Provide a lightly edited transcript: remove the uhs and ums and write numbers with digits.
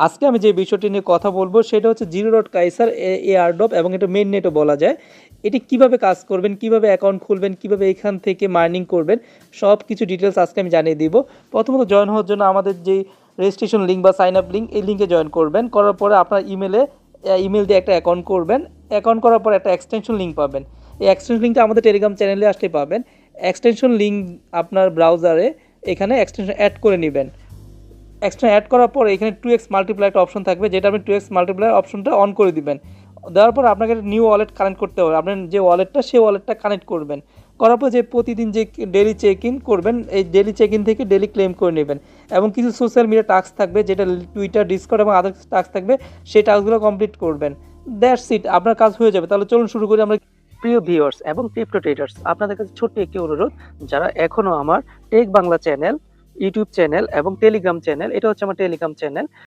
আজকে আমি যে বিষয়টি নিয়ে কথা বলবো সেটা হচ্ছে জিরো ডট কাইসার এয়ারড্রপ এবং এটা মেইন নেটও বলা যায়। এটি কিভাবে কাজ করবেন, কিভাবে অ্যাকাউন্ট খুলবেন, কিভাবে এখান থেকে মাইনিং করবেন, সব কিছু ডিটেলস আজকে আমি জানিয়ে দিব। প্রথমত জয়েন হওয়ার জন্য আমাদের যে রেজিস্ট্রেশন লিঙ্ক বা সাইন আপ লিঙ্ক, এই লিঙ্কে জয়েন করবেন। করার পরে আপনার ইমেল দিয়ে একটা অ্যাকাউন্ট করবেন। অ্যাকাউন্ট করার পর একটা এক্সটেনশন লিঙ্ক পাবেন। এই এক্সটেনশন লিঙ্কটা আমাদের টেলিগ্রাম চ্যানেলে আসলে পাবেন। এক্সটেনশন লিঙ্ক আপনার ব্রাউজারে এখানে এক্সটেনশন অ্যাড করে নেবেন। এক্সট্রা অ্যাড করার পর এখানে 2x মাল্টিপ্লাই একটা অপশন থাকবে, যেটা আপনি 2x মাল্টিপ্লাই অপশনটা অন করে দিবেন। দেওয়ার পর আপনাকে নিউ ওয়ালেট কানেক্ট করতে হবে। আপনার যে ওয়ালেটটা, সেই ওয়ালেটটা কানেক্ট করবেন। করার পর যে প্রতিদিন যে ডেলি চেক ইন করবেন, এই ডেলি চেক ইন থেকে ডেলি ক্লেম করে নেবেন। এবং কিছু সোশ্যাল মিডিয়া টাস্ক থাকবে, যেটা টুইটার, ডিসকর্ড এবং আদার টাস্ক থাকবে, সেই টাস্কগুলো কমপ্লিট করবেন। দ্যাটস ইট, আপনার কাজ হয়ে যাবে। তাহলে চলুন শুরু করি আমরা। প্রিয় ভিউয়ার্স এবং ক্রিপ্টো ট্রেডার্স, আপনাদের কাছে ছোট্ট একটি অনুরোধ, যারা এখনো আমার tech Bangla channel, YouTube channel এবং টেলিগ্রাম চ্যানেল, এটা হচ্ছে আমার টেলিগ্রাম চ্যানেল,